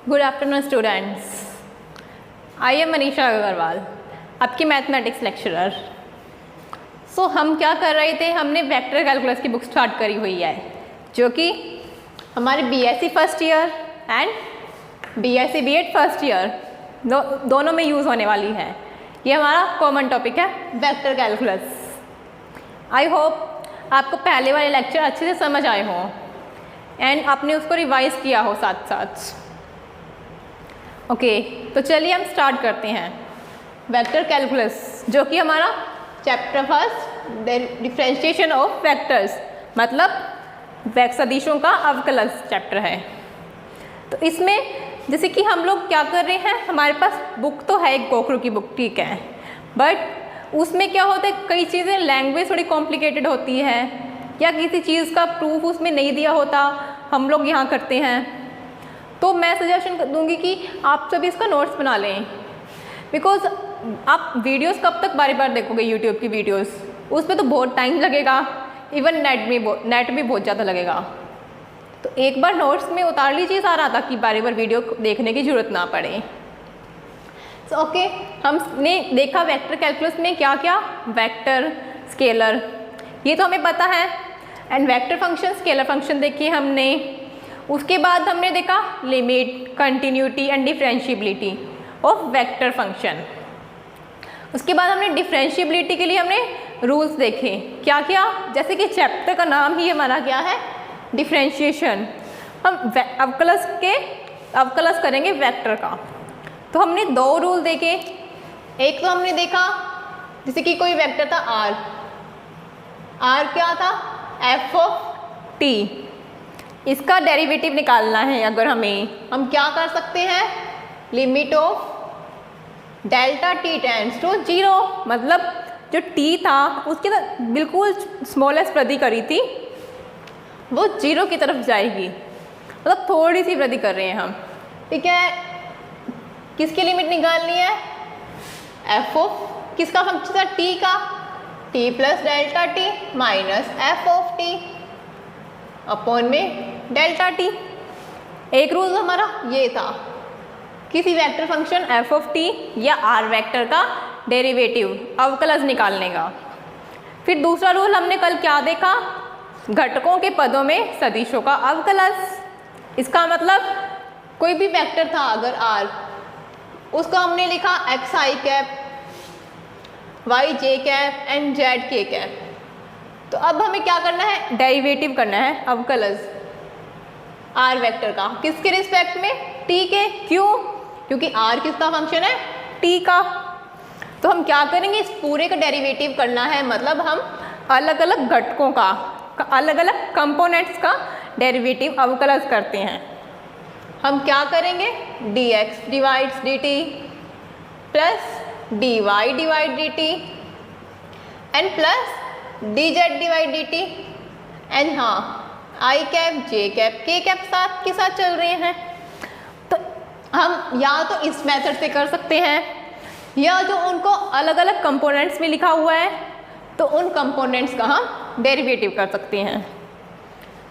Good afternoon students, I am Manisha Agarwal, आपकी mathematics lecturer. सो हम क्या कर रहे थे, हमने वेक्टर कैलकुलस की बुक स्टार्ट करी हुई है जो कि हमारे BSc first year and BSc BEd first year दोनों में यूज़ होने वाली है। ये हमारा कॉमन टॉपिक है वेक्टर कैलकुलस। आई होप आपको पहले वाले लेक्चर अच्छे से समझ आए हों एंड आपने उसको रिवाइज किया हो साथ साथ। ओके, तो चलिए हम स्टार्ट करते हैं वेक्टर कैलकुलस, जो कि हमारा chapter first differentiation of vectors, मतलब सदिशों का अवकलज चैप्टर है। तो इसमें जैसे कि हम लोग क्या कर रहे हैं, हमारे पास बुक तो है एक गोखरू की बुक, ठीक है, बट उसमें क्या होता है, कई चीज़ें लैंग्वेज थोड़ी कॉम्प्लिकेटेड होती है या किसी चीज़ का प्रूफ उसमें नहीं दिया होता, हम लोग यहाँ करते हैं। तो मैं सजेशन दूंगी कि आप सभी इसका नोट्स बना लें, बिकॉज आप वीडियोस कब तक बार बार देखोगे यूट्यूब की वीडियोस, उस पर तो बहुत टाइम लगेगा, इवन नेट भी बहुत ज़्यादा लगेगा। तो एक बार नोट्स में उतार लीजिए सारा, ताकि बार बार वीडियो देखने की ज़रूरत ना पड़े। सो ओके, हमने देखा वेक्टर कैलकुलस में क्या क्या, वेक्टर, स्केलर, ये तो हमें पता है, and vector function, scalar function देखिए हमने। उसके बाद हमने देखा limit, continuity and differentiability of vector function. उसके बाद हमने डिफरेंशिएबिलिटी के लिए हमने रूल्स देखे, क्या क्या, जैसे कि चैप्टर का नाम ही हमारा क्या है, डिफरेंशिएशन। हम अवकलज करेंगे वेक्टर का। तो हमने दो रूल देखे। एक तो हमने देखा जैसे कि कोई वेक्टर था आर क्या था, एफ ऑफ टी, इसका डेरिवेटिव निकालना है। अगर हम क्या कर सकते हैं, limit of delta T tends to 0, मतलब जो टी था उसके बिल्कुल स्मॉलेस्ट वृद्धि करी थी, वो 0 की तरफ जाएगी, मतलब थोड़ी सी वृद्धि कर रहे हैं हम, ठीक है। किसकी लिमिट निकालनी है, एफ ऑफ किसका फंक्शन था, टी का, T plus delta T minus F of T upon में डेल्टा टी। एक रूल हमारा ये था, किसी vector function F of T या आर वेक्टर का डेरिवेटिव अवकलज निकालने का। फिर दूसरा रूल हमने कल क्या देखा, घटकों के पदों में सदिशों का अवकलज। इसका मतलब कोई भी वेक्टर था अगर आर, उसका हमने लिखा X I cap, Y J cap and Z K cap. तो अब हमें क्या करना है, डेरिवेटिव करना है अवकलज आर वेक्टर का, किसके रिस्पेक्ट में, टी के। क्यों, क्योंकि आर किसका फंक्शन है, टी का। तो हम क्या करेंगे, इस पूरे का डेरिवेटिव करना है, मतलब हम अलग अलग घटकों का, अलग अलग कंपोनेंट्स का डेरिवेटिव अवकलज करते हैं। हम क्या करेंगे, D X divides D T plus D Y divide D T and plus D Z divide D T and हाँ I cap, J cap, K cap साथ के साथ चल रहे हैं। तो हम या तो इस मेथड से कर सकते हैं, या जो उनको अलग अलग कंपोनेंट्स में लिखा हुआ है तो उन कंपोनेंट्स का हम डेरिवेटिव कर सकते हैं,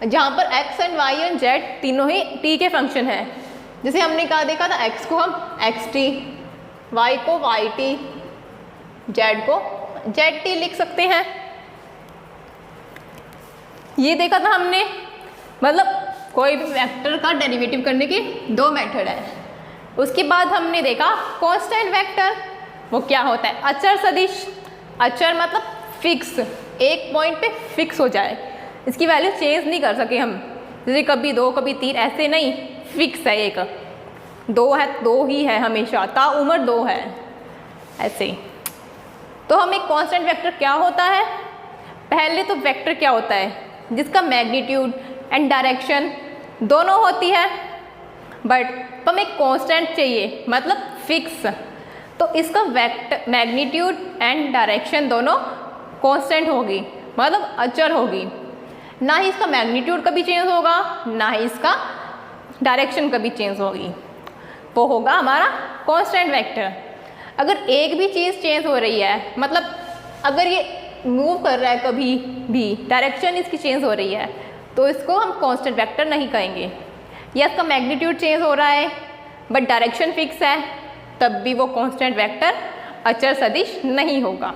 जहाँ पर x and y and z तीनों ही t के फंक्शन है। जैसे हमने कहा देखा था, x को हम xt, y को yt, z को zt लिख सकते हैं। ये देखा था हमने, मतलब कोई भी वेक्टर का डेरिवेटिव करने के दो मेथड है। उसके बाद हमने देखा कांस्टेंट वेक्टर, वो क्या होता है, अचर सदिश। अचर मतलब फिक्स, एक पॉइंट पे फिक्स हो जाए, इसकी वैल्यू चेंज नहीं कर सके हम, जैसे कभी 2 कभी 3 ऐसे नहीं, फिक्स है, एक 2 है 2 ही है हमेशा, ताउम्र 2 है ऐसे। तो हम एक कांस्टेंट वेक्टर क्या होता है, पहले तो वेक्टर क्या होता है, जिसका मैग्नीट्यूड एंड डायरेक्शन दोनों होती है, बट हमें कांस्टेंट चाहिए, मतलब फिक्स। तो इसका वेक्टर मैग्नीट्यूड एंड डायरेक्शन दोनों कांस्टेंट होगी, मतलब अचर होगी, ना ही इसका मैग्नीट्यूड कभी चेंज होगा, ना ही इसका डायरेक्शन कभी चेंज होगी, वो होगा हमारा कांस्टेंट वेक्टर। अगर एक भी चीज़ चेंज हो रही है, मतलब अगर ये मूव कर रहा है कभी भी, डायरेक्शन इसकी चेंज हो रही है, तो इसको हम कांस्टेंट वेक्टर नहीं कहेंगे। या इसका मैग्नीट्यूड चेंज हो रहा है, बट डायरेक्शन फिक्स है, तब भी वो कांस्टेंट वेक्टर अचर सदिश नहीं होगा।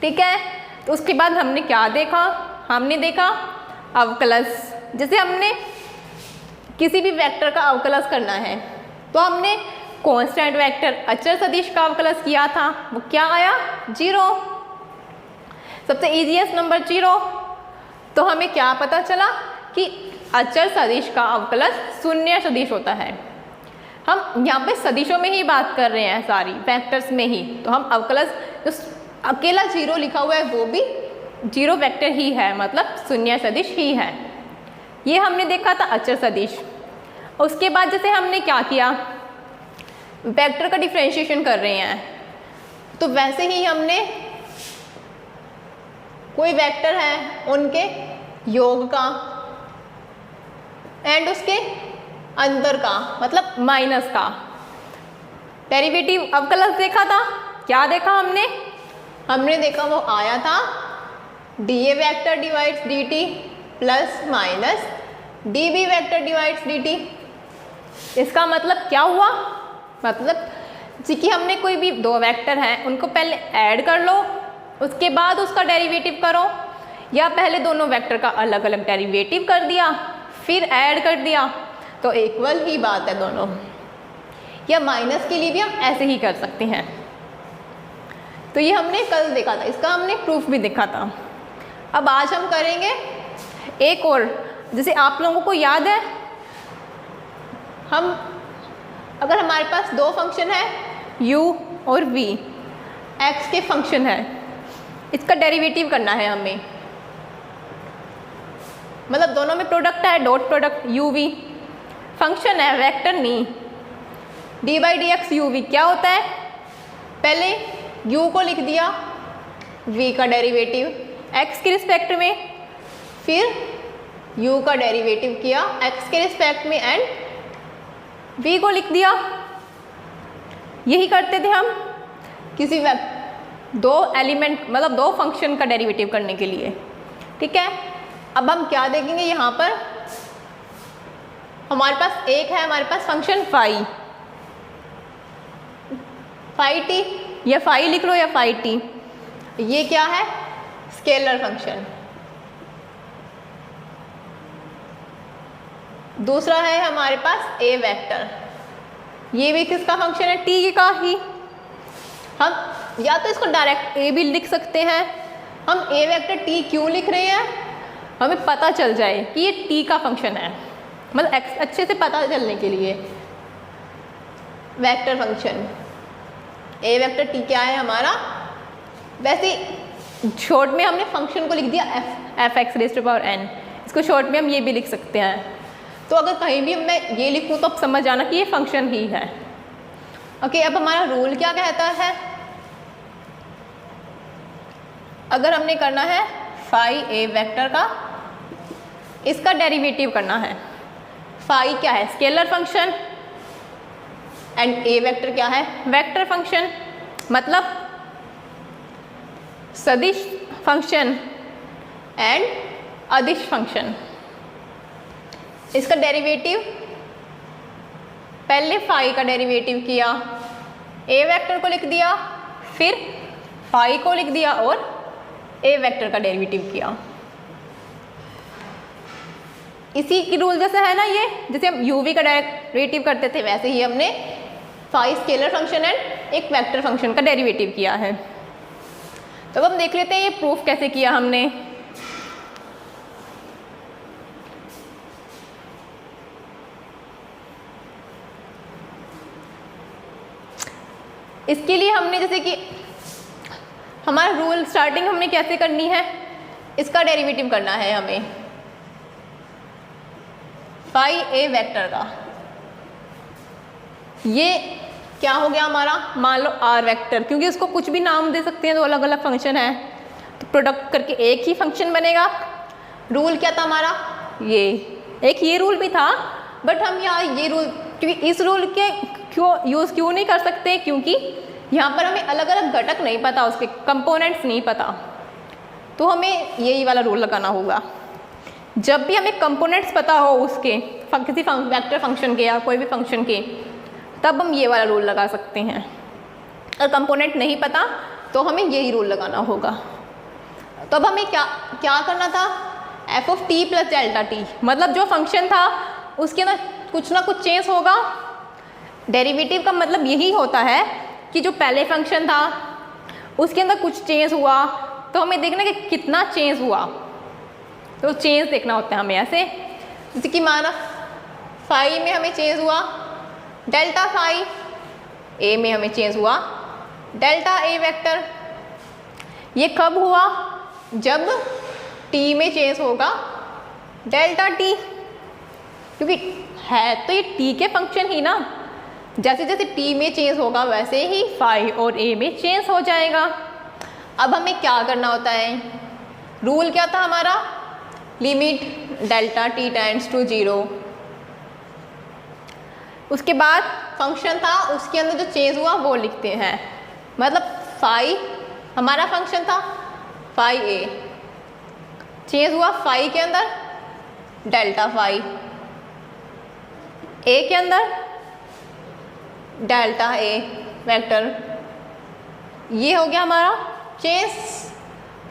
ठीक है, तो उसके बाद हमने क्या देखा, हमने देखा अवकलज। जैसे हमने किसी भी वेक्टर का अवकलज करना है तो हमने कांस्टेंट वेक्टर अचर सदिश का अवकलज किया था, वो क्या आया 0, सबसे इजीएस्ट नंबर 0। तो हमें क्या पता चला कि अचर सदिश का अवकलज शून्य सदिश होता है। हम यहाँ पे सदिशों में ही बात कर रहे हैं, सारी वेक्टर्स में ही, तो हम अवकलज जो अकेला 0 लिखा हुआ है वो भी 0 वेक्टर ही है, मतलब शून्य सदिश ही है। ये हमने देखा था अचर सदिश। उसके बाद जैसे हमने क्या किया, वेक्टर का डिफरेंशिएशन कर रहे हैं, तो वैसे ही हमने कोई वेक्टर है उनके योग का एंड उसके अंतर का, मतलब माइनस का डेरिवेटिव अवकलज देखा था। क्या देखा हमने, हमने देखा वो आया था dA vector divides dt plus minus dB vector divides dt। इसका मतलब क्या हुआ, मतलब कि हमने कोई भी दो वेक्टर हैं उनको पहले ऐड कर लो, उसके बाद उसका डेरिवेटिव करो, या पहले दोनों वेक्टर का अलग अलग डेरिवेटिव कर दिया फिर ऐड कर दिया, तो इक्वल ही बात है दोनों। या माइनस के लिए भी हम ऐसे ही कर सकते हैं। तो ये हमने कल देखा था, इसका हमने प्रूफ भी देखा था। अब आज हम करेंगे एक और, जैसे आप लोगों को याद है, हम अगर हमारे पास दो फंक्शन है u और v, x के फंक्शन है, इसका डेरिवेटिव करना है हमें, मतलब दोनों में प्रोडक्ट है, dot product u v, function है वेक्टर नहीं। D by D X U V क्या होता है, पहले u को लिख दिया, v का डेरिवेटिव x के रिस्पेक्ट में, फिर u का डेरिवेटिव किया x के रिस्पेक्ट में एंड v को लिख दिया। यही करते थे हम किसी दो एलिमेंट, मतलब दो फंक्शन का डेरिवेटिव करने के लिए। ठीक है, अब हम क्या देखेंगे, यहाँ पर हमारे पास एक है, हमारे पास फंक्शन फाई, फाई टी, या फाई लिख लो या फाई टी, ये क्या है स्केलर फंक्शन। दूसरा है हमारे पास ए वेक्टर, ये भी किसका फंक्शन है, टी का ही। हम या तो इसको डायरेक्ट ए भी लिख सकते हैं, हम ए वेक्टर टी क्यों लिख रहे हैं, हमें पता चल जाए कि ये टी का फंक्शन है, मतलब अच्छे से पता चलने के लिए। Vector function A vector T क्या है हमारा, वैसे शॉर्ट में हमने फंक्शन को लिख दिया F X raise to power N, इसको शॉर्ट में हम ये भी लिख सकते हैं। तो अगर कहीं भी मैं ये लिखूँ तो अब समझ जाना कि ये फंक्शन ही है। ओके, अब हमारा रूल क्या कहता है, अगर हमने करना है फाई ए वेक्टर का, इसका डेरिवेटिव करना है। फाई क्या है scalar function and A vector क्या है वेक्टर फंक्शन, मतलब सदिश फंक्शन एंड अदिश फंक्शन। इसका डेरिवेटिव, पहले फाई का डेरिवेटिव किया, ए वेक्टर को लिख दिया, फिर फाई को लिख दिया और ए वेक्टर का डेरिवेटिव किया। इसी की रूल जैसा है ना ये, जैसे हम यू वी का डेरिवेटिव करते थे वैसे ही हमने फाई स्केलर फंक्शन एंड एक वेक्टर फंक्शन का डेरिवेटिव किया है। तो अब हम देख लेते हैं ये प्रूफ कैसे किया हमने। इसके लिए हमने जैसे कि हमारा रूल स्टार्टिंग हमने कैसे करनी है, इसका डेरिवेटिव करना है हमें फाई ए वेक्टर का। ये क्या हो गया हमारा, मान लो आर वेक्टर, क्योंकि उसको कुछ भी नाम दे सकते हैं, तो अलग अलग फंक्शन है, तो प्रोडक्ट करके एक ही फंक्शन बनेगा। रूल क्या था हमारा, ये एक ये रूल भी था, बट हम यहाँ ये रूल, क्योंकि इस रूल के यूज़ क्यों नहीं कर सकते, क्योंकि यहाँ पर हमें अलग अलग घटक नहीं पता, उसके कंपोनेंट्स नहीं पता, तो हमें यही वाला रूल लगाना होगा। जब भी हमें कंपोनेंट्स पता हो उसके, किसी वेक्टर फंक्शन के या कोई भी फंक्शन के, तब हम ये वाला रूल लगा सकते हैं। अगर कंपोनेंट नहीं पता तो हमें यही रूल लगाना होगा। तो अब हमें क्या क्या करना था, F of T plus delta T, मतलब जो फंक्शन था उसके अंदर कुछ ना कुछ चेंज होगा। डेरिवेटिव का मतलब यही होता है कि जो पहले फंक्शन था उसके अंदर कुछ चेंज हुआ, तो हमें देखना कि कितना चेंज हुआ, तो चेंज देखना होता है हमें ऐसे। जैसे कि माना फाई में हमें चेंज हुआ डेल्टा फाई, ए में हमें चेंज हुआ डेल्टा ए वेक्टर। ये कब हुआ, जब टी में चेंज होगा डेल्टा टी, क्योंकि है तो ये टी के फंक्शन ही ना, जैसे जैसे टी में चेंज होगा वैसे ही फाई और ए में चेंज हो जाएगा। अब हमें क्या करना होता है, रूल क्या था हमारा, limit delta T tends to 0। उसके बाद फंक्शन था उसके अंदर जो चेंज हुआ वो लिखते हैं, मतलब फाई हमारा फंक्शन था, फाई ए चेंज हुआ फाई के अंदर डेल्टा फाई, ए के अंदर डेल्टा ए वेक्टर। ये हो गया हमारा चेंज,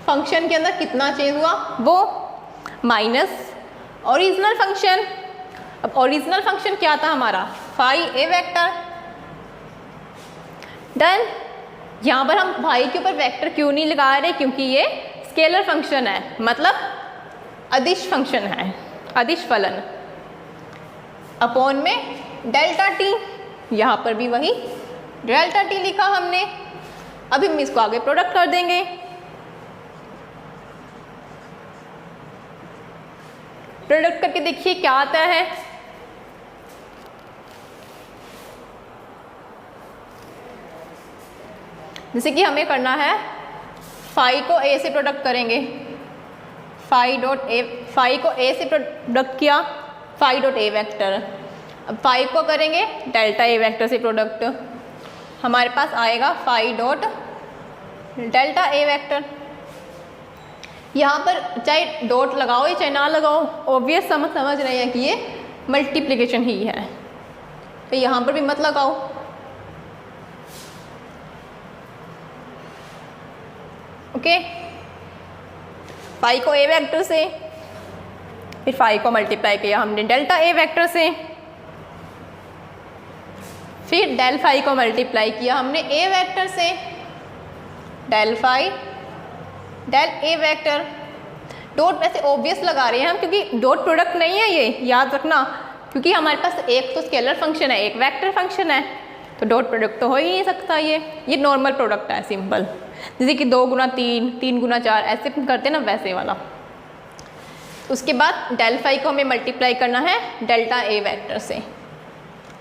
फंक्शन के अंदर कितना चेंज हुआ वो माइनस ओरिजिनल फंक्शन। अब ओरिजिनल फंक्शन क्या था हमारा, फाई ए वेक्टर। डन। यहाँ पर हम फाई के ऊपर वेक्टर क्यों नहीं लगा रहे, क्योंकि ये स्केलर फंक्शन है, मतलब अदिश फंक्शन है, अदिश फलन। अपॉन में डेल्टा टी, यहाँ पर भी वही डेल्टा टी लिखा हमने। अभी हम इसको आगे प्रोडक्ट कर देंगे। प्रोडक्ट करके देखिए क्या आता है। जैसे कि हमें करना है फाई को ए से प्रोडक्ट करेंगे, फाई डॉट ए, फाई को ए से प्रोडक्ट किया फाई डॉट ए वेक्टर। अब फाई को करेंगे डेल्टा ए वेक्टर से प्रोडक्ट, हमारे पास आएगा phi dot delta A vector. यहाँ पर चाहे डॉट लगाओ या चाहे ना लगाओ, ऑब्वियस समझ रहे हैं कि ये मल्टीप्लिकेशन ही है, तो यहाँ पर भी मत लगाओ। ओके, फाई को ए वेक्टर से, फिर फाई को मल्टीप्लाई किया हमने डेल्टा ए वेक्टर से, फिर डेल फाई को मल्टीप्लाई किया हमने ए वेक्टर से, del phi del A vector. Dot वैसे ऑब्वियस लगा रहे हैं हम, क्योंकि डॉट प्रोडक्ट नहीं है ये, याद रखना, क्योंकि हमारे पास एक तो स्केलर फंक्शन है, एक वेक्टर फंक्शन है, तो डॉट प्रोडक्ट तो हो ही नहीं सकता। ये नॉर्मल प्रोडक्ट है, सिंपल, जैसे कि 2 गुना 3, 3 गुना 4 ऐसे करते ना, वैसे वाला। उसके बाद डेल फाई को हमें मल्टीप्लाई करना है डेल्टा ए वेक्टर से,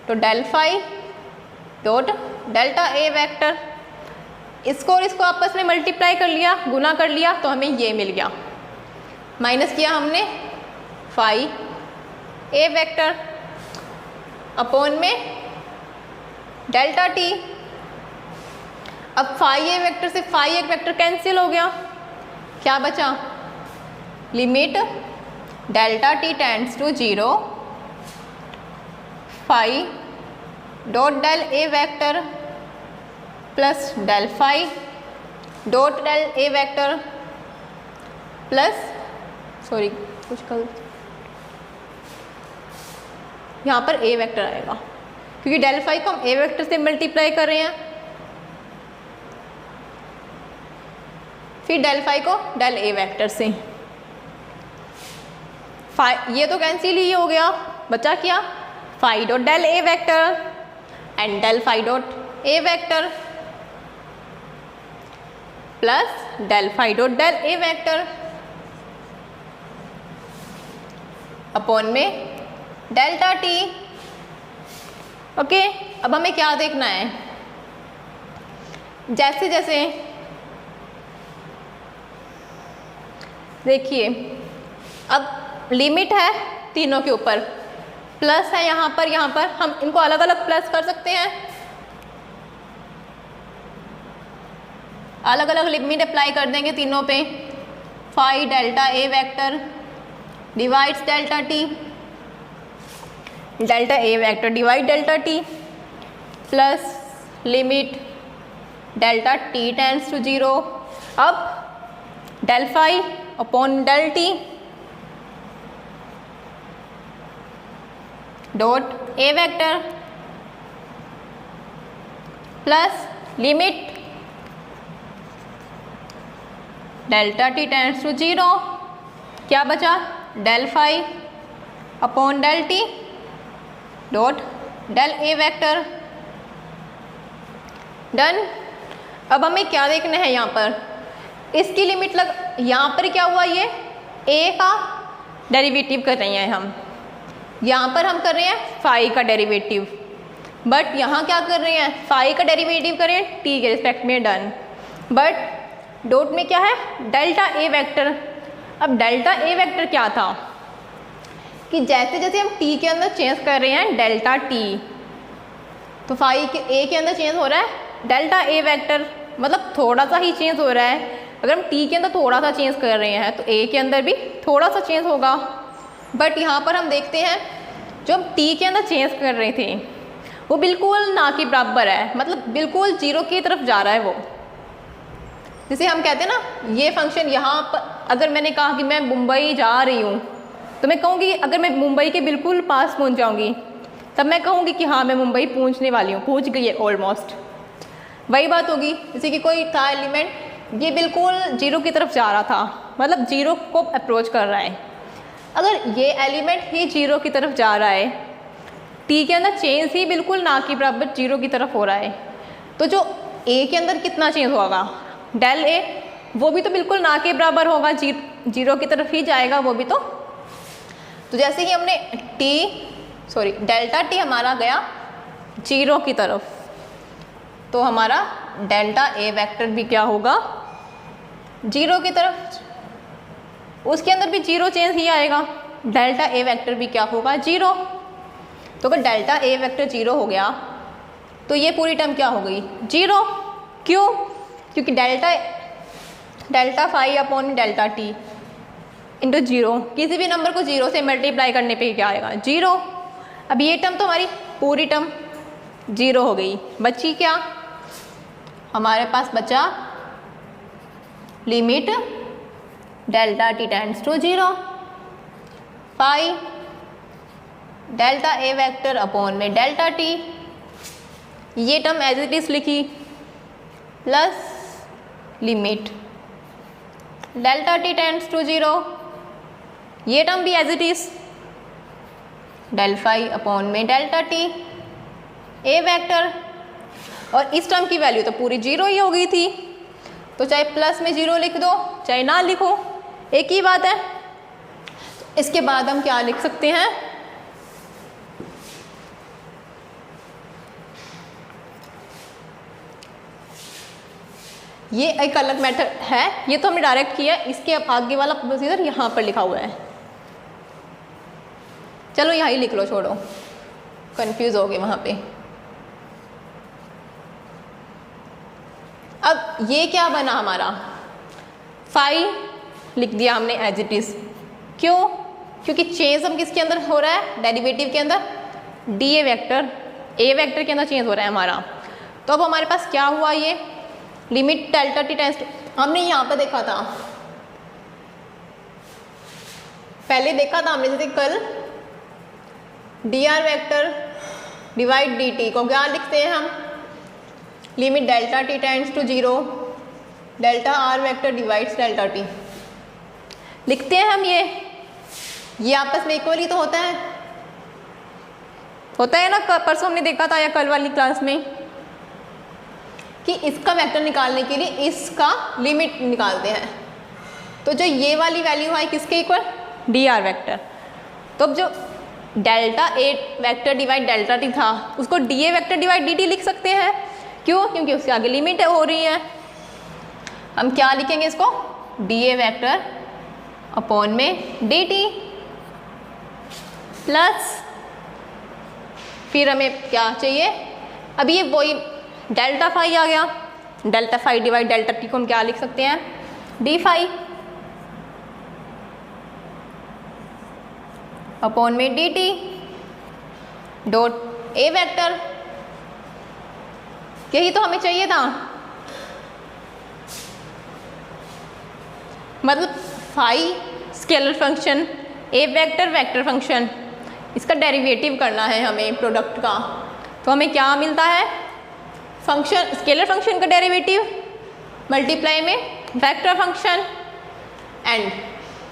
तो del phi dot delta A vector. इसको और इसको आपस में मल्टीप्लाई कर लिया, गुना कर लिया, तो हमें ये मिल गया। माइनस किया हमने फाई ए वेक्टर अपॉन में डेल्टा टी। अब फाई ए वेक्टर से फाई एक वेक्टर कैंसिल हो गया, क्या बचा, limit delta T tends to 0 phi dot del A vector plus del phi dot del A vector plus, sorry कुछ कर, यहाँ पर ए वेक्टर आएगा, क्योंकि डेल फाई को हम ए वेक्टर से मल्टीप्लाई कर रहे हैं, फिर डेल फाई को डेल ए वेक्टर से। फाई ये तो कैंसिल ही हो गया, बचा क्या, phi dot del A vector and del phi dot A vector plus del phi dot del A vector upon में डेल्टा टी। ओके, अब हमें क्या देखना है, जैसे जैसे देखिए, अब लिमिट है तीनों के ऊपर, प्लस है यहाँ पर हम इनको अलग अलग प्लस कर सकते हैं, अलग अलग लिमिट अप्लाई कर देंगे तीनों पे। Phi delta A vector divides delta T, delta A vector divide delta T, plus limit delta T tends to 0, अब del phi upon del T dot A vector plus limit delta T tends to 0, क्या बचा del phi upon del T dot del A vector. Done. अब हमें क्या देखना है यहाँ पर, इसकी लिमिट यहाँ पर क्या हुआ, ये ए का डेरिवेटिव कर रहे हैं हम, यहाँ पर हम कर रहे हैं फाई का डेरिवेटिव, बट यहाँ क्या कर रहे हैं फाई का डेरिवेटिव कर रहे हैं टी के रिस्पेक्ट में। डन। बट डॉट में क्या है डेल्टा ए वेक्टर। अब डेल्टा ए वेक्टर क्या था कि जैसे जैसे हम टी के अंदर चेंज कर रहे हैं डेल्टा टी, तो फाई के ए के अंदर चेंज हो रहा है डेल्टा ए वेक्टर, मतलब थोड़ा सा ही चेंज हो रहा है। अगर हम टी के अंदर थोड़ा सा चेंज कर रहे हैं तो ए के अंदर भी थोड़ा सा चेंज होगा। बट यहाँ पर हम देखते हैं जो हम टी के अंदर चेंज कर रहे थे वो बिल्कुल ना के बराबर है, मतलब बिल्कुल 0 की तरफ जा रहा है वो। जैसे हम कहते हैं ना ये फंक्शन यहाँ पर, अगर मैंने कहा कि मैं मुंबई जा रही हूँ तो मैं कहूँगी अगर मैं मुंबई के बिल्कुल पास पहुँच जाऊँगी तब मैं कहूँगी कि हाँ मैं मुंबई पहुँचने वाली हूँ, पहुँच गई है ऑलमोस्ट। वही बात होगी जैसे कि कोई था एलिमेंट ये बिल्कुल 0 की तरफ जा रहा था, मतलब 0 को अप्रोच कर रहा है। अगर ये एलिमेंट ही 0 की तरफ जा रहा है, टी के अंदर चेंज ही बिल्कुल ना के बराबर 0 की तरफ हो रहा है, तो जो ए के अंदर कितना चेंज होगा डेल ए, वो भी तो बिल्कुल ना के बराबर होगा, 0 की तरफ ही जाएगा वो भी। तो जैसे ही हमने डेल्टा टी हमारा गया 0 की तरफ, तो हमारा डेल्टा ए वेक्टर भी क्या होगा 0 की तरफ, उसके अंदर भी 0 चेंज ही आएगा, डेल्टा ए वेक्टर भी क्या होगा 0। तो अगर डेल्टा ए वेक्टर 0 हो गया तो ये पूरी टर्म क्या हो गई 0। क्यों? क्योंकि delta phi upon delta T into 0, किसी भी नंबर को 0 से मल्टीप्लाई करने पे क्या आएगा 0। अब ये टर्म तो हमारी पूरी टर्म 0 हो गई, बची क्या हमारे पास बचा limit delta T tends to 0 phi delta A vector upon में डेल्टा टी, ये टर्म एज इट इज लिखी, plus limit delta T tends to 0, ये टर्म भी as it is del phi upon में डेल्टा टी ए वेक्टर, और इस term की value तो पूरी 0 ही हो गई थी, तो चाहे प्लस में 0 लिख दो चाहे ना लिखो एक ही बात है। इसके बाद हम क्या लिख सकते हैं, ये एक अलग मेथड है, ये तो हमने डायरेक्ट किया, इसके अब आगे वाला प्रोसीजर यहाँ पर लिखा हुआ है। चलो यहाँ ही लिख लो, छोड़ो कंफ्यूज हो गए वहाँ पे। अब ये क्या बना हमारा फाई लिख दिया हमने एज इट इज, क्यों? क्योंकि चेंज हम किसके अंदर हो रहा है डेरिवेटिव के अंदर, डी ए वेक्टर के अंदर चेंज हो रहा है हमारा। तो अब हमारे पास क्या हुआ, ये लिमिट डेल्टा टी टेंड्स, हमने यहाँ पर देखा था, पहले देखा था हमने जैसे कल D R vector divide D T को क्या लिखते हैं हम, limit delta T tends to 0 delta R vector divides delta T लिखते हैं हम। ये आपस में इक्वली तो होता है ना, परसों हमने देखा था या कल वाली क्लास में कि इसका वेक्टर निकालने के लिए इसका लिमिट निकालते हैं, तो जो ये वाली वैल्यू है किसके इक्वल डी आर वेक्टर, तो अब जो delta A vector divide delta T था उसको D A vector divide D T लिख सकते हैं, क्यों? क्योंकि उसके आगे लिमिट हो रही है। हम क्या लिखेंगे इसको, डी ए वेक्टर अपॉन में डी टी, प्लस फिर हमें क्या चाहिए, अब ये वही डेल्टा फाई आ गया, delta phi divide delta T को हम क्या लिख सकते हैं डी फाई अपॉन में D T dot A vector यही तो हमें चाहिए था। मतलब phi scalar function, A vector vector function, इसका डेरिवेटिव करना है हमें प्रोडक्ट का। तो हमें क्या मिलता है, फंक्शन स्केलर फंक्शन का डेरिवेटिव मल्टीप्लाई में vector function and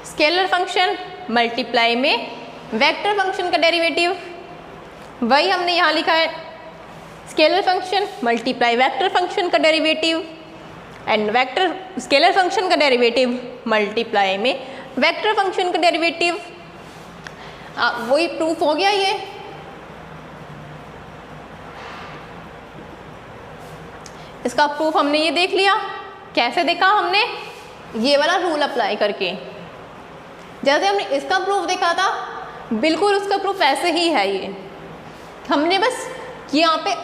scalar function multiply में वेक्टर फंक्शन का डेरिवेटिव। वही हमने यहाँ लिखा है, scalar function multiply vector function का derivative and vector scalar function का डेरिवेटिव मल्टीप्लाई में वेक्टर फंक्शन का डेरिवेटिव। वही प्रूफ हो गया ये। इसका प्रूफ हमने ये देख लिया। कैसे देखा हमने, ये वाला रूल अप्लाई करके। जैसे हमने इसका प्रूफ देखा था, बिल्कुल उसका प्रूफ वैसे ही है ये। हमने बस यहाँ पे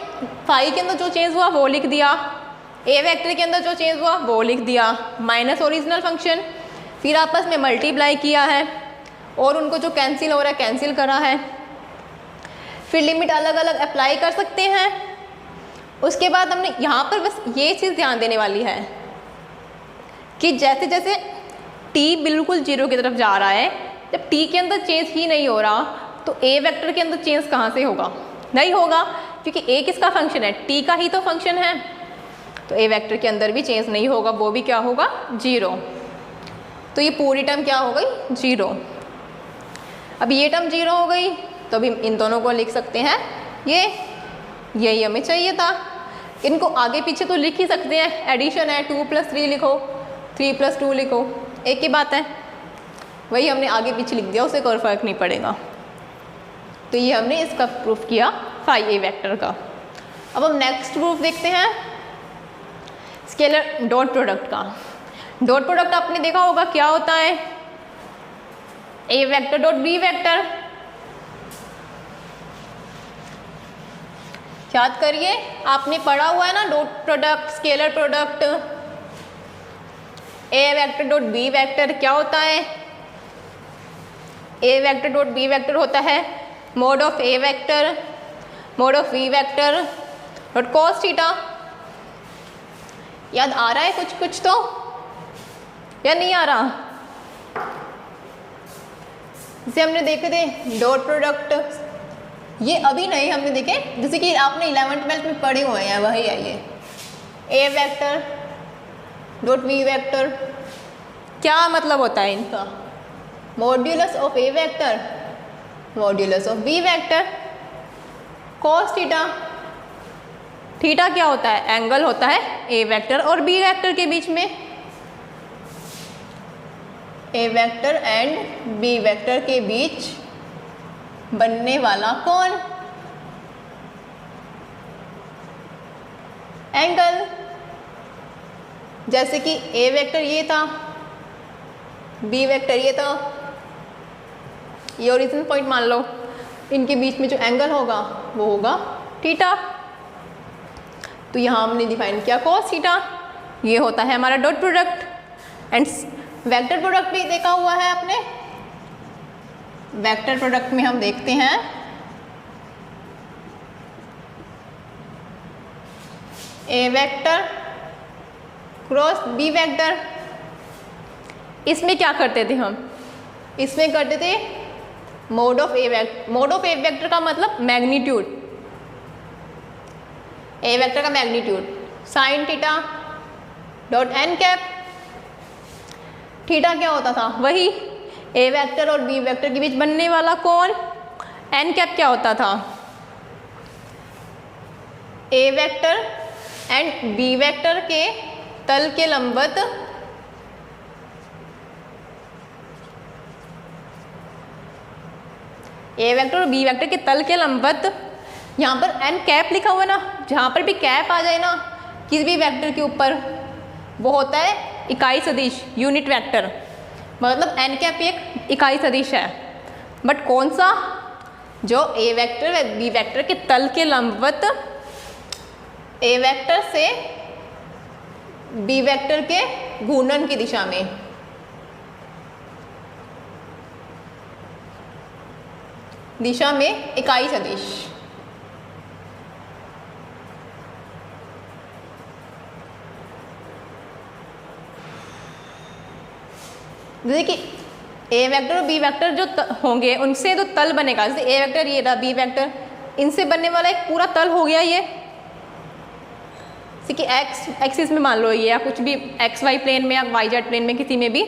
फाई के अंदर जो चेंज हुआ वो लिख दिया, ए वेक्टर के अंदर जो चेंज हुआ वो लिख दिया, माइनस ओरिजिनल फंक्शन, फिर आपस में मल्टीप्लाई किया है और उनको जो कैंसिल हो रहा है कैंसिल करा है। फिर लिमिट अलग अलग अप्लाई कर सकते हैं। उसके बाद हमने यहाँ पर बस ये चीज़ ध्यान देने वाली है कि जैसे जैसे t बिल्कुल 0 की तरफ जा रहा है, जब t के अंदर चेंज ही नहीं हो रहा तो a वेक्टर के अंदर चेंज कहाँ से होगा, नहीं होगा, क्योंकि a किसका फंक्शन है, t का ही तो फंक्शन है। तो a वेक्टर के अंदर भी चेंज नहीं होगा, वो भी क्या होगा, 0। तो ये पूरी टर्म क्या हो गई, 0। अब ये टर्म 0 हो गई तो अभी इन दोनों को लिख सकते हैं, यही हमें चाहिए था। इनको आगे पीछे तो लिख ही सकते हैं, एडिशन है, 2 + 3 लिखो, 3 + 2 लिखो, एक ही बात है। वही हमने आगे पीछे लिख दिया, उससे कोई फर्क नहीं पड़ेगा। तो ये हमने इसका प्रूफ किया फाई ए वेक्टर का। अब हम नेक्स्ट प्रूफ देखते हैं स्केलर डॉट प्रोडक्ट का। डॉट प्रोडक्ट आपने देखा होगा क्या होता है, A vector dot B vector. याद करिए, आपने पढ़ा हुआ है ना dot product, scalar product. A vector dot B vector क्या होता है, A vector dot B vector होता है mod of A vector mod of B vector dot cos theta. याद आ रहा है कुछ कुछ तो, या नहीं आ रहा? जैसे हमने देखे थे डॉट प्रोडक्ट, ये अभी नहीं हमने देखे, जैसे कि आपने 11th 12th में पढ़े हुए हैं, वही है ये A vector dot B vector. क्या मतलब होता है इनका, modulus of A vector modulus of B vector cos theta. Theta क्या होता है, एंगल होता है ए वेक्टर और बी वेक्टर के बीच में, A vector and B vector के बीच बनने वाला कोण, एंगल। जैसे कि ए वेक्टर ये था, बी वेक्टर ये था, ये ओरिजिन पॉइंट मान लो, इनके बीच में जो एंगल होगा वो होगा थीटा। तो यहाँ हमने डिफाइन किया कॉस थीटा, ये होता है हमारा dot product. And vector product भी देखा हुआ है आपने, वेक्टर प्रोडक्ट में हम देखते हैं A vector cross B vector. इसमें क्या करते थे हम, इसमें करते थे mod of A vector. Mod of A vector का मतलब मैग्नीट्यूड, ए वेक्टर का magnitude sine theta dot N cap. Theta क्या होता था, वही ए वेक्टर और बी वेक्टर के बीच बनने वाला कोण। एन कैप क्या होता था, A vector and B vector के तल के लंबवत ए वेक्टर और बी वेक्टर के तल के लंबवत। यहाँ पर एन कैप लिखा हुआ है ना, जहाँ पर भी कैप आ जाए ना किसी भी वेक्टर के ऊपर, वो होता है इकाई सदिश, यूनिट वेक्टर। मतलब एन कैप एक इकाई सदिश है, बट कौन सा, जो ए वेक्टर व बी वेक्टर के तल के लंबवत ए वेक्टर से बी वेक्टर के घूर्णन की दिशा में। दिशा में इकाई सदिश। जैसे कि ए वेक्टर और बी वेक्टर जो होंगे उनसे जो तल बनेगा, जैसे ए वेक्टर ये रहा, बी वेक्टर, इनसे बनने वाला एक पूरा तल हो गया ये। जैसे कि एक्स एक्सिस में मान लो ये, या कुछ भी एक्स वाई प्लेन में या वाई जेड प्लेन में किसी में भी,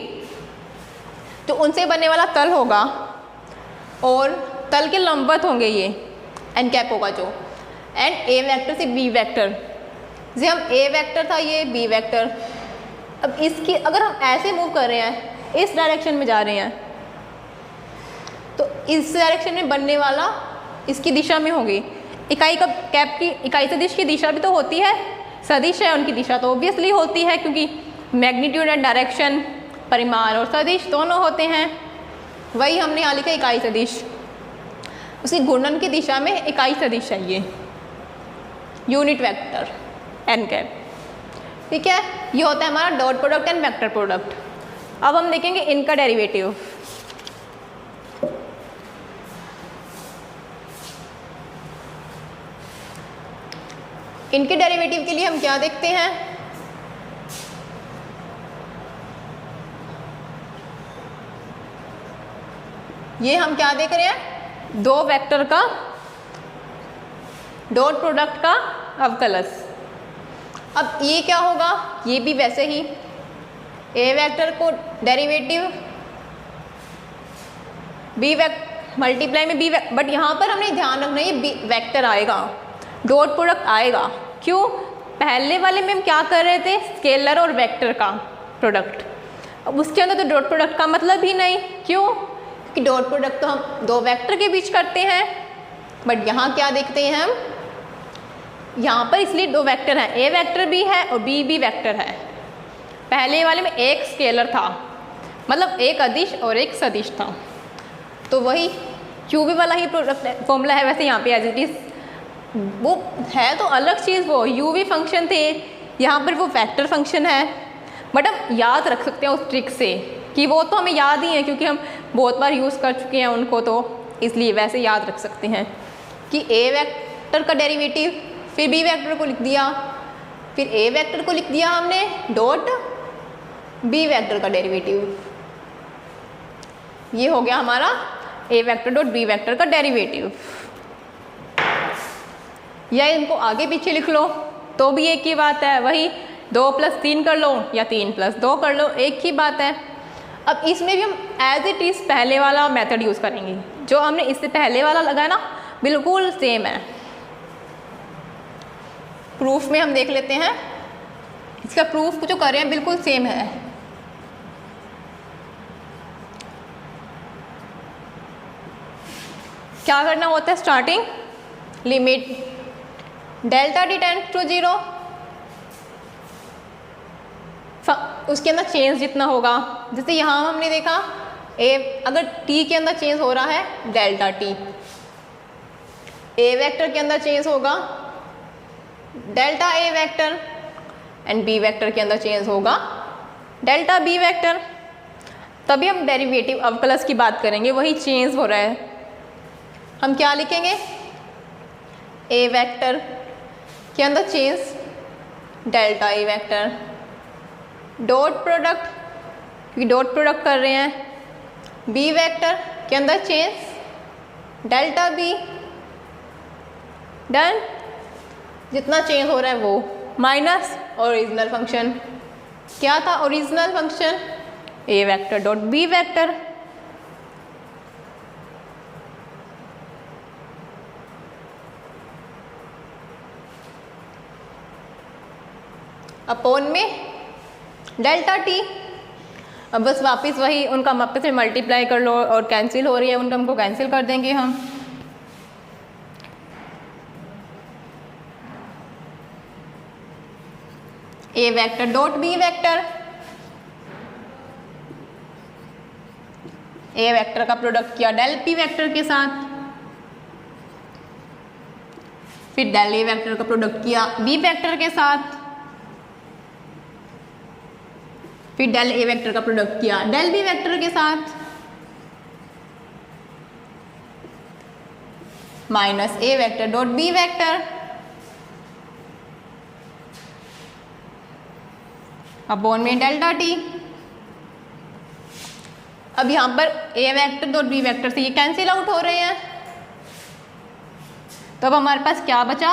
तो उनसे बनने वाला तल होगा और तल के लंबवत होंगे ये एन कैप होगा जो। एंड ए वेक्टर से बी वेक्टर, जैसे हम ए वेक्टर था ये बी वेक्टर, अब इसकी अगर हम ऐसे मूव कर रहे हैं, इस डायरेक्शन में जा रहे हैं, तो इस डायरेक्शन में बनने वाला इसकी दिशा में होगी। इकाई का कैप की इकाई सदिश की दिशा भी तो होती है, सदिश है उनकी दिशा तो ऑब्वियसली होती है, क्योंकि मैग्नीट्यूड एंड डायरेक्शन, परिमाण और सदिश दोनों होते हैं। वही हमने यहाँ लिखा इकाई सदिश, उसकी घूर्णन की दिशा में इकाई सदिश है ये, यूनिट वेक्टर एन कैप। ठीक है, ये होता है हमारा dot product and vector product. अब हम देखेंगे इनका डेरिवेटिव। इनके डेरिवेटिव के लिए हम क्या देखते हैं, ये हम क्या देख रहे हैं, दो वेक्टर का डॉट प्रोडक्ट का अवकलज। अब ये क्या होगा, ये भी वैसे ही ए वेक्टर को डेरिवेटिव बी मल्टीप्लाई में बी, बट यहाँ पर हमने ध्यान रखना है ये बी वेक्टर आएगा, डॉट प्रोडक्ट आएगा। क्यों, पहले वाले में हम क्या कर रहे थे, स्केलर और वेक्टर का प्रोडक्ट, अब उसके अंदर तो डॉट प्रोडक्ट का मतलब ही नहीं। क्यों, क्योंकि डॉट प्रोडक्ट तो हम दो वेक्टर के बीच करते हैं, बट यहाँ क्या देखते हैं हम, यहाँ पर इसलिए दो वेक्टर हैं, ए वेक्टर भी है और बी भी वेक्टर है। पहले वाले में एक स्केलर था, मतलब एक अदिश और एक सदिश था, तो वही क्यूबी वाला ही प्रोडक्ट फॉर्मूला है। वैसे यहाँ पे एज इट इज वो है तो अलग चीज़, वो यूवी फंक्शन थे, यहाँ पर वो वेक्टर फंक्शन है, बट हम याद रख सकते हैं उस ट्रिक से कि वो तो हमें याद ही है, क्योंकि हम बहुत बार यूज़ कर चुके हैं उनको, तो इसलिए वैसे याद रख सकते हैं कि ए वेक्टर का डेरिवेटिव, फिर बी वेक्टर को लिख दिया, फिर ए वेक्टर को लिख दिया हमने डॉट बी वेक्टर का डेरिवेटिव। ये हो गया हमारा ए वेक्टर डॉट बी वेक्टर का डेरिवेटिव। या इनको आगे पीछे लिख लो तो भी एक ही बात है, वही 2 + 3 कर लो या 3 + 2 कर लो, एक ही बात है। अब इसमें भी हम एज इट इज़ पहले वाला मेथड यूज़ करेंगे, जो हमने इससे पहले वाला लगाया ना बिल्कुल सेम है। प्रूफ में हम देख लेते हैं, इसका प्रूफ जो कर रहे हैं बिल्कुल सेम है। क्या करना होता है, starting limit delta T tends to 0, उसके अंदर चेंज जितना होगा, जैसे यहाँ हमने देखा ए, अगर टी के अंदर चेंज हो रहा है डेल्टा टी, ए वेक्टर के अंदर चेंज होगा delta A vector, and B vector के अंदर चेंज होगा डेल्टा बी वेक्टर। तभी हम डेरिवेटिव अवकलज की बात करेंगे, वही चेंज हो रहा है। हम क्या लिखेंगे, ए वेक्टर के अंदर change delta A vector, dot product क्योंकि डॉट प्रोडक्ट कर रहे हैं, बी वेक्टर के अंदर चेंज डेल्टा बी, डन। जितना चेंज हो रहा है वो माइनस ओरिजिनल फंक्शन, क्या था original function, A vector dot B vector. Upon में डेल्टा टी। अब बस वापस वही उनका वापस से मल्टीप्लाई कर लो, और कैंसिल हो रही है उन टर्म को कैंसिल कर देंगे हम। A vector dot B vector, A vector का प्रोडक्ट किया डेल पी वेक्टर के साथ, फिर डेल ए वेक्टर का प्रोडक्ट किया बी वेक्टर के साथ, फिर डेल ए वेक्टर का प्रोडक्ट किया डेल बी वेक्टर के साथ, minus A vector dot B vector, upon में डेल्टा टी। अब यहाँ पर A vector dot B vector से ये कैंसिल आउट हो रहे हैं, तो अब हमारे पास क्या बचा,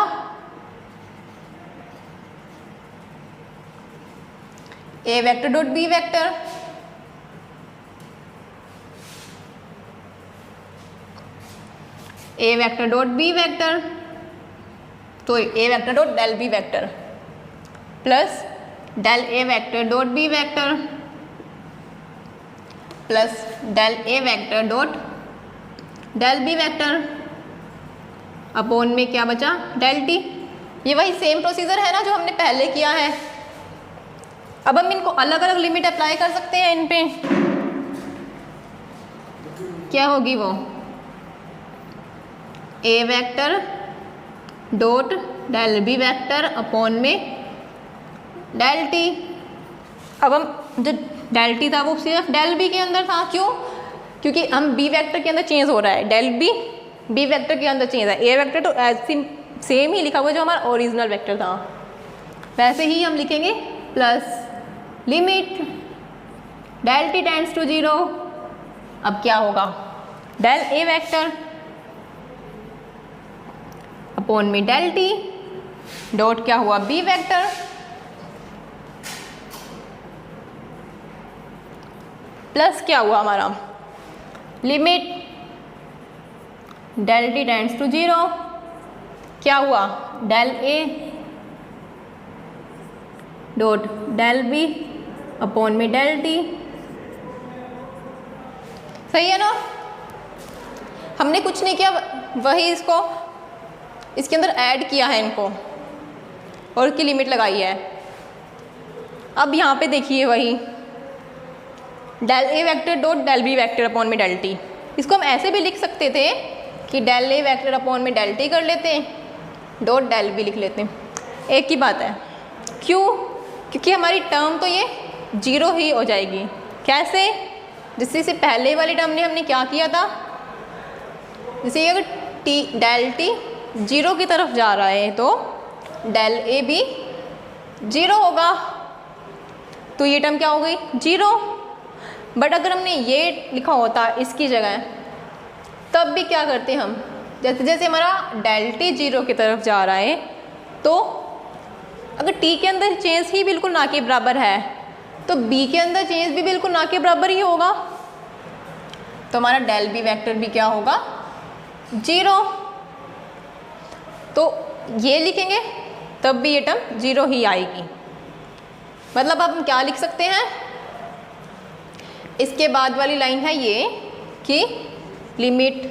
A vector dot B vector, A vector dot B vector, तो A vector dot del B vector plus del A vector dot B vector plus del A vector dot del B vector upon में क्या बचा, del T. ये वही same procedure है ना जो हमने पहले किया है। अब हम इनको अलग अलग लिमिट अप्लाई कर सकते हैं इन पे। क्या होगी वो, A vector dot del B vector upon में डेल टी। अब हम जो डेल टी था वो सिर्फ डेल बी के अंदर था, क्यों, क्योंकि हम बी वेक्टर के अंदर चेंज हो रहा है, डेल बी बी वेक्टर के अंदर चेंज है। ए वेक्टर तो सेम ही लिखा हुआ जो हमारा ओरिजिनल वेक्टर था, वैसे ही हम लिखेंगे plus limit del T tends to 0। अब क्या होगा, डेल ए वेक्टर अपॉन में डेल टी डॉट क्या हुआ, बी वेक्टर प्लस क्या हुआ हमारा, limit del T tends to 0, क्या हुआ, del A dot del B upon में डेल टी। सही है ना, हमने कुछ नहीं किया, वही इसको इसके अंदर ऐड किया है इनको और इसकी लिमिट लगाई है। अब यहाँ पे देखिए वही del A vector dot del B vector upon में डेल टी। इसको हम ऐसे भी लिख सकते थे कि डेल ए वेक्टर अपॉन में डेल टी कर लेते हैं, डॉट डेल बी लिख लेते हैं, एक ही बात है। क्यों, क्योंकि हमारी टर्म तो ये 0 ही हो जाएगी। कैसे, जिससे से पहले वाली टर्म ने हमने क्या किया था, जैसे अगर टी डेल टी 0 की तरफ जा रहा है तो डेल ए भी 0 होगा, तो ये टर्म क्या हो गई, 0। बट अगर हमने ये लिखा होता इसकी जगह, तब भी क्या करते हम, जैसे जैसे हमारा डेल टी 0 की तरफ जा रहा है, तो अगर टी के अंदर चेंज ही बिल्कुल ना के बराबर है तो बी के अंदर चेंज भी बिल्कुल ना के बराबर ही होगा, तो हमारा डेल बी वेक्टर भी क्या होगा, 0। तो ये लिखेंगे तब भी ये टर्म 0 ही आएगी। मतलब अब हम क्या लिख सकते हैं, इसके बाद वाली लाइन है ये कि limit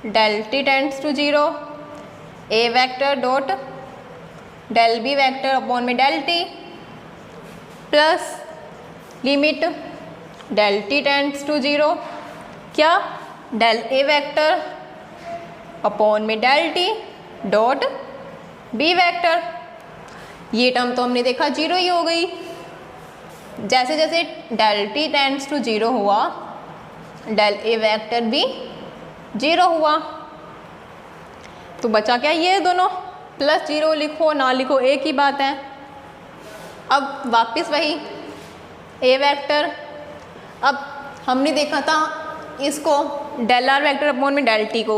del T tends to 0 A vector dot del B vector upon में del T plus limit del T tends to 0 क्या, डेल ए वेक्टर अपॉन में del T dot B vector. ये टर्म तो हमने देखा 0 ही हो गई। जैसे जैसे डेल टी टेंड्स टू 0 हुआ, डेल ए वेक्टर भी 0 हुआ, तो बचा क्या, ये दोनों प्लस 0 लिखो ना लिखो एक ही बात है। अब वापस वही ए वेक्टर, अब हमने देखा था इसको डेल आर वेक्टर अपॉन में डेल टी को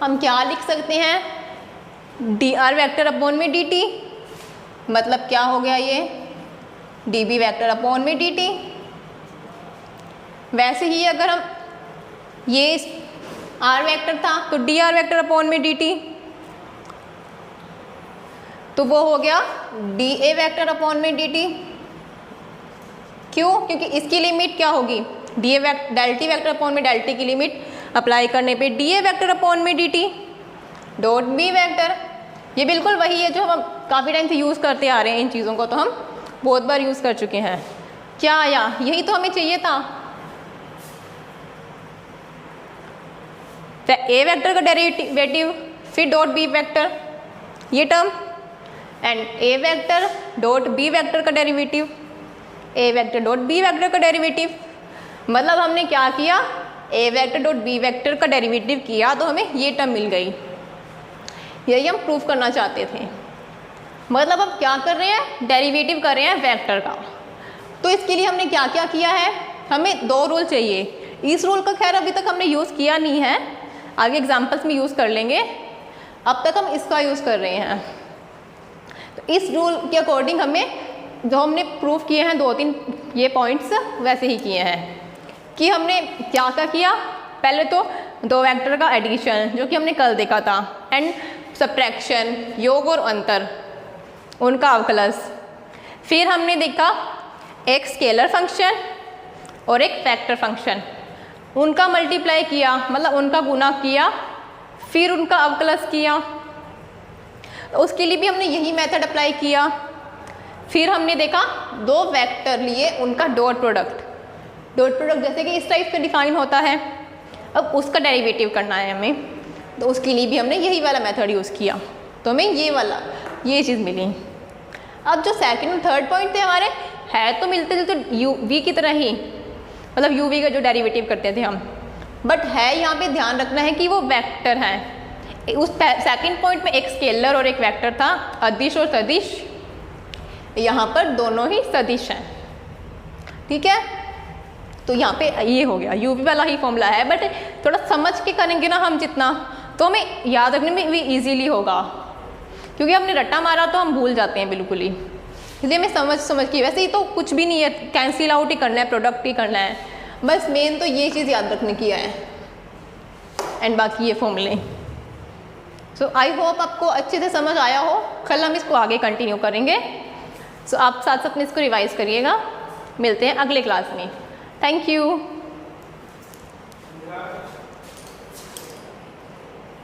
हम क्या लिख सकते हैं, डी आर वेक्टर अपॉन में डी टी। मतलब क्या हो गया ये, डी बी वेक्टर अपॉन में डी टी। वैसे ही अगर हम ये आर वेक्टर था तो डी आर वेक्टर अपॉन में डी टी, तो वो हो गया डी ए वेक्टर अपॉन में डी टी। क्यों, क्योंकि इसकी लिमिट क्या होगी, D A vector del T vector upon में डेल टी की लिमिट अप्लाई करने पे डी ए वेक्टर अपॉन में D T dot B vector. ये बिल्कुल वही है जो हम काफ़ी टाइम से यूज़ करते आ रहे हैं, इन चीज़ों को तो हम बहुत बार यूज़ कर चुके हैं। क्या आया, यही तो हमें चाहिए था। ए वेक्टर का डेरिवेटिव फिर डॉट बी वेक्टर ये term, and A vector dot B vector का derivative, A vector dot B vector का डेरिवेटिव। मतलब हमने क्या किया, A vector dot B vector का डेरिवेटिव किया तो हमें ये टर्म मिल गई। यही हम प्रूफ करना चाहते थे। मतलब अब क्या कर रहे हैं, डेरिवेटिव कर रहे हैं वेक्टर का। तो इसके लिए हमने क्या क्या किया है, हमें 2 रूल चाहिए, इस रूल का खैर अभी तक हमने यूज़ किया नहीं है, आगे एग्जाम्पल्स में यूज़ कर लेंगे, अब तक हम इसका यूज़ कर रहे हैं। तो इस रूल के अकॉर्डिंग हमें जो हमने प्रूफ किए हैं 2-3 ये पॉइंट्स वैसे ही किए हैं कि हमने क्या क्या किया। पहले तो दो वेक्टर का एडिशन जो कि हमने कल देखा था, एंड सब्ट्रैक्शन योग और अंतर उनका अवकलज। फिर हमने देखा एक स्केलर फंक्शन और एक फैक्टर फंक्शन, उनका मल्टीप्लाई किया मतलब उनका गुणा किया, फिर उनका अवकलज किया, तो उसके लिए भी हमने यही मेथड अप्लाई किया। फिर हमने देखा दो वेक्टर लिए उनका डॉट प्रोडक्ट, डॉट प्रोडक्ट जैसे कि इस टाइप से डिफाइन होता है, अब उसका डेरिवेटिव करना है हमें, तो उसके लिए भी हमने यही वाला मेथड यूज़ किया, तो हमें ये चीज़ मिली। अब जो सेकंड और थर्ड पॉइंट थे हमारे है तो मिलते जुलते यू वी की तरह ही, मतलब यू वी का जो डेरिवेटिव करते थे हम, बट है यहाँ पे ध्यान रखना है कि वो वेक्टर हैं। उस सेकंड पॉइंट में एक स्केलर और एक वेक्टर था, अदिश और सदिश, यहाँ पर दोनों ही सदिश हैं, ठीक है। तो यहाँ पे ये हो गया यू वी वाला ही फॉर्मूला है, बट थोड़ा समझ के करेंगे ना हम जितना, तो हमें याद रखने में भी ईजीली होगा, क्योंकि हमने रट्टा मारा तो हम भूल जाते हैं बिल्कुल ही, इसलिए हमें समझ के, वैसे ही तो कुछ भी नहीं है, कैंसिल आउट ही करना है, प्रोडक्ट ही करना है, बस मेन तो ये चीज़ याद रखने की है, एंड बाकी ये फॉर्मूले। सो आई होप आपको अच्छे से समझ आया हो। कल हम इसको आगे कंटिन्यू करेंगे, सो आप साथ साथ में इसको रिवाइज करिएगा। मिलते हैं अगले क्लास में। Thank you.